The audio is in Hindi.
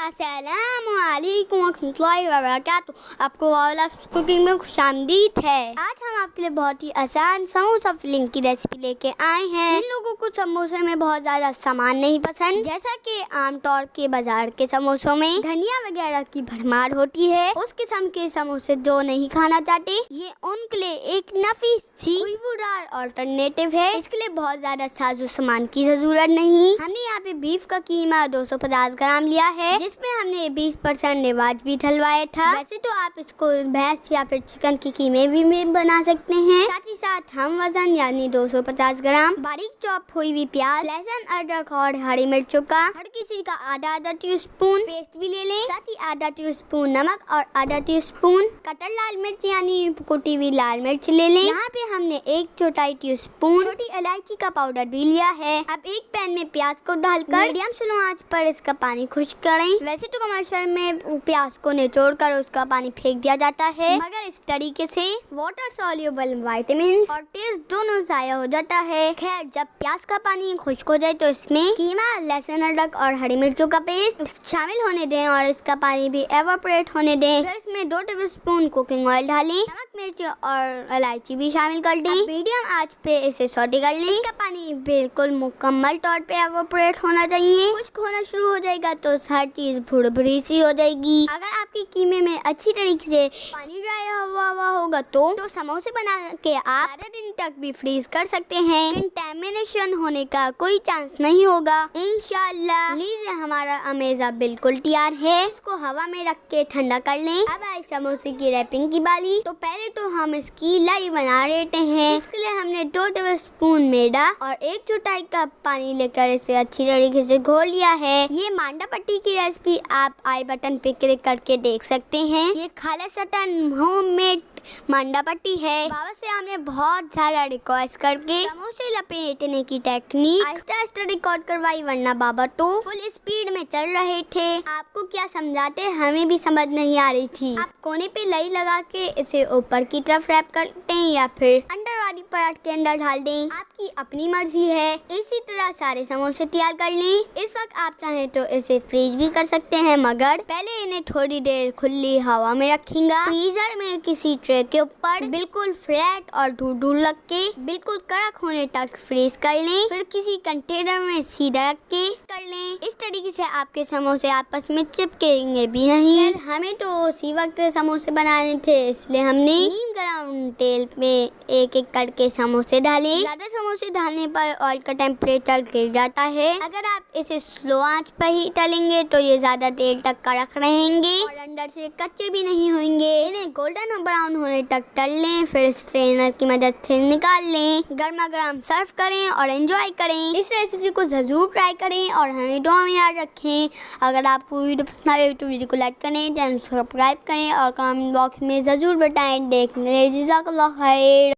अस्सलामुअलैकुम वरहमतुल्लाहि वबरकातुहू। आपको वाला कुकिंग में खुशामदीद है। आज हम आपके लिए बहुत ही आसान समोसा फिलिंग की रेसिपी लेके आए हैं। जिन लोगों को समोसे में बहुत ज्यादा सामान नहीं पसंद, जैसा कि आमतौर के बाजार के समोसों में धनिया वगैरह की भरमार होती है, उस किस्म के समोसे जो नहीं खाना चाहते, ये उनके लिए एक नफीस सी खुशबूदार ऑल्टरनेटिव है। इसके लिए बहुत ज्यादा साजो सामान की जरूरत नहीं। हमने यहाँ पे बीफ का कीमा 250 ग्राम लिया है, जिसमें हमने 20% रिवाज भी डलवाया था। वैसे तो आप इसको भैंस या फिर चिकन की कीमे भी में बना सकते हैं। साथ ही साथ हम वजन यानी 250 ग्राम बारीक चॉप हुई हुई प्याज, लहसुन, अदरक और हरी मिर्चों का हर किसी का आधा टी-स्पून पेस्ट भी ले लें। साथ ही आधा टी-स्पून नमक और आधा टी-स्पून कटर लाल मिर्च यानी कुटी हुई लाल मिर्च ले लें। यहाँ पे हमने 1/4 टी-स्पून छोटी इलायची का पाउडर भी लिया है। अब एक पैन में प्याज को डालकर मीडियम स्लो आंच पर इसका पानी खुश्क करें। वैसे तो कमर्शियल में प्याज को निचोड़ कर उसका पानी फेंक दिया जाता है, मगर इस तरीके से वाटर सॉल्युबल विटामिन और टेस्ट दोनों जाया हो जाता है। खैर, जब प्याज का पानी खुश्क हो जाए तो इसमें कीमा, लहसुन, अदरक और हरी मिर्चों का पेस्ट शामिल होने दें और इसका पानी भी एवापोरेट होने दें। फिर इसमें 2 टेबलस्पून कुकिंग ऑयल डालें, नमक, मिर्च और इलायची भी शामिल कर दें। मीडियम आंच पे इसे सौटे कर लें। इसका पानी बिल्कुल मुकम्मल तौर पे एवापोरेट होना चाहिए। खुश्क होना शुरू हो जाएगा तो हर चीज भुरभुरी सी हो जाएगी। अगर आपके कीमे में अच्छी तरीके से पानी ड्राई हुआ होगा तो समोसे बना के आप आधा दिन तक भी फ्रीज कर सकते हैं। कंटेमिनेशन होने का कोई चांस नहीं होगा इंशाल्लाह। लीजिए, हमारा अमेज़ा बिल्कुल तैयार है। इसको हवा में रख के ठंडा कर लें। अब आई समोसे की रैपिंग की बारी। तो पहले तो हम इसकी लाई बना लेते हैं। इसके लिए हमने 2 टेबलस्पून मैदा और 1/4 कप पानी लेकर इसे अच्छी तरीके से घोल लिया है। ये मांडा पट्टी की रेसिपी आप आई बटन पे क्लिक करके देख सकते हैं। ये खालिसतन होममेड मांडा पट्टी है। बाबा से हमने बहुत सारा रिक्वेस्ट करके समोसे लपेटने की टेक्निक आहिस्ता आहिस्ता रिकॉर्ड करवाई, वरना बाबा तो फुल स्पीड में चल रहे थे। आपको क्या समझाते हमें भी समझ नहीं आ रही थी। आप कोने पे लाई लगा के इसे ऊपर की तरफ रैप करते हैं या फिर अंदर वाली परत के अंदर डाल दें, आपकी अपनी मर्जी है। इसी तरह सारे समोसे तैयार कर लें। इस वक्त आप चाहें तो इसे फ्रीज भी कर सकते हैं, मगर पहले इन्हें थोड़ी देर खुली हवा में रखेंगे। फ्रीजर में किसी ट्रे के ऊपर बिल्कुल फ्लैट और धूल लग के बिल्कुल कड़क होने तक फ्रीज कर लें। फिर किसी कंटेनर में सीधा रख के कर लें। इस तरीके से आपके समोसे आपस में चिपकेंगे भी नहीं। हमें तो उसी वक्त समोसे बनाने थे, इसलिए हमने नीम गरम तेल में एक एक करके समोसे डाले। ज्यादा समोसे डालने पर ऑयल का टेम्परेचर गिर जाता है। अगर आप इसे स्लो आंच पर ही तलेंगे तो ये ज्यादा देर तक कड़क रहेंगे और अंदर से कच्चे भी नहीं होंगे। इन्हें गोल्डन ब्राउन होने तक तल लें, फिर स्ट्रेनर की मदद से निकाल लें। गर्मा गर्म सर्व करें और एंजॉय करें। इस रेसिपी को जरूर ट्राई करें और हमें दुआ में याद रखें। अगर आपको वीडियो पसंद आए तो वीडियो को लाइक करें, चैनल सब्सक्राइब करें और कमेंट बॉक्स में जरूर बताएं। देखने जज़ाकल्लाह खैर।